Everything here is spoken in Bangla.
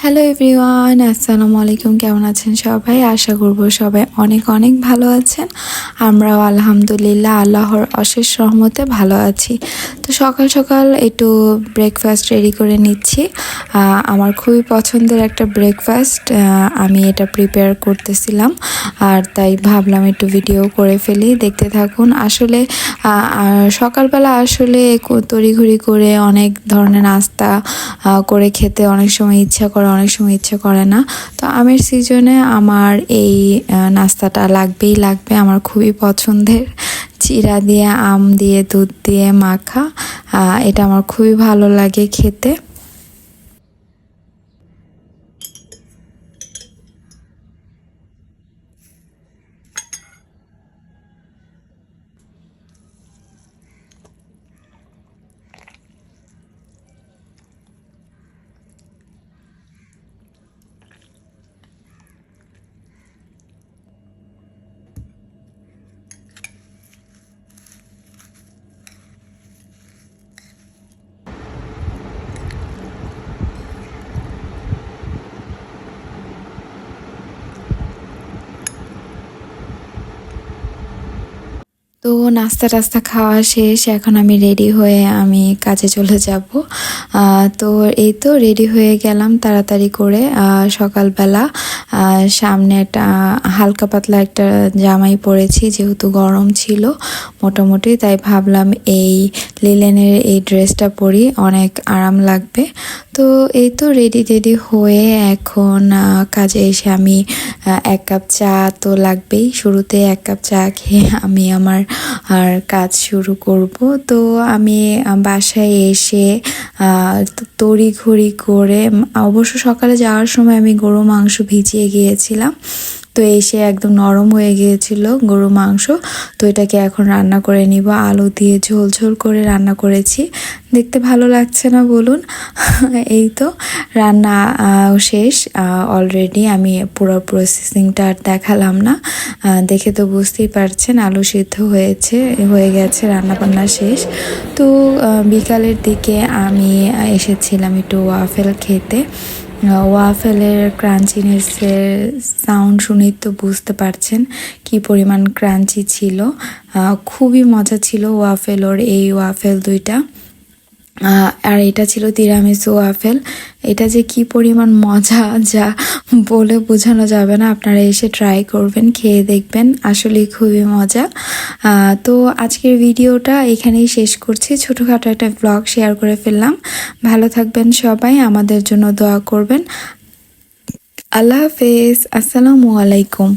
হ্যালো এভরিওয়ান, আসসালামু আলাইকুম। কেমন আছেন সবাই? আশা করব সবাই অনেক অনেক ভালো আছেন। আমরাও আলহামদুলিল্লাহ আল্লাহর অশেষ রহমতে ভালো আছি। তো সকাল সকাল একটু ব্রেকফাস্ট রেডি করে নিচ্ছি। আমার খুবই পছন্দের একটা ব্রেকফাস্ট, আমি এটা প্রিপেয়ার করতেছিলাম আর তাই ভাবলাম একটু ভিডিও করে ফেলি, দেখতে থাকুন। আসলে সকালবেলা আসলে তড়িঘড়ি করে অনেক ধরনের নাস্তা করে খেতে অনেক সময় ইচ্ছা করে, অনেক সময় ইচ্ছা করে না। তো আমের সিজনে আমার এই নাস্তাটা লাগবেই লাগবে। আমার খুবই পছন্দের চিড়া দিয়ে আম দিয়ে দুধ দিয়ে মাখা, এটা আমার খুবই ভালো লাগে খেতে। তো নাস্তা টাস্তা খাওয়া শেষ, এখন আমি রেডি হয়ে আমি কাজে চলে যাব। তো এই তো রেডি হয়ে গেলাম তাড়াতাড়ি করে। সকালবেলা সামনে একটা হালকা পাতলা একটা জামাই পরেছি, যেহেতু গরম ছিল মোটামুটি, তাই ভাবলাম এই লিলেনের এই ড্রেসটা পরি, অনেক আরাম লাগবে। তো এই তো রেডি হয়ে এখন কাজে এসে আমি 1 কাপ চা তো লাগবেই, শুরুতে 1 কাপ চা খেয়ে আমি আমার কাজ শুরু করব। তো আমি বাসায় এসে তড়িঘড়ি করে, অবশ্য সকালে যাওয়ার সময় আমি গরু মাংস ভিজিয়ে গিয়েছিলাম, তো এসে একদম নরম হয়ে গিয়েছিল গরু মাংস। তো এটাকে এখন রান্না করে নিব, আলু দিয়ে ঝোল ঝোল করে রান্না করেছি। দেখতে ভালো লাগছে না বলুন? এই তো রান্না শেষ অলরেডি। আমি পুরো প্রসেসিংটা আর দেখালাম না, দেখে তো বুঝতেই পারছেন আলু সিদ্ধ হয়ে গেছে, রান্না বান্না শেষ। তো বিকালের দিকে আমি এসেছিলাম একটু ওয়াফেল খেতে। ওয়াফেলের ক্রাঞ্চিনেসের সাউন্ড শুনেই তো বুঝতে পারছেন কি পরিমাণ ক্রাঞ্চি ছিল। খুবই মজা ছিল ওয়াফেল, এই ওয়াফেল দুইটা। আর এটা ছিল তিরামিসু ওয়াফেল। এটা যে কি পরিমাণ মজা, যা বলে বোঝানো যাবে না। আপনারা এসে ট্রাই করবেন, খেয়ে দেখবেন, আসলেই খুবই মজা। তো আজকের ভিডিওটা এখানেই শেষ করছি, ছোটোখাটো একটা ব্লগ শেয়ার করে ফেললাম। ভালো থাকবেন সবাই, আমাদের জন্য দোয়া করবেন। আল্লাহ হাফেজ, আসসালামু আলাইকুম।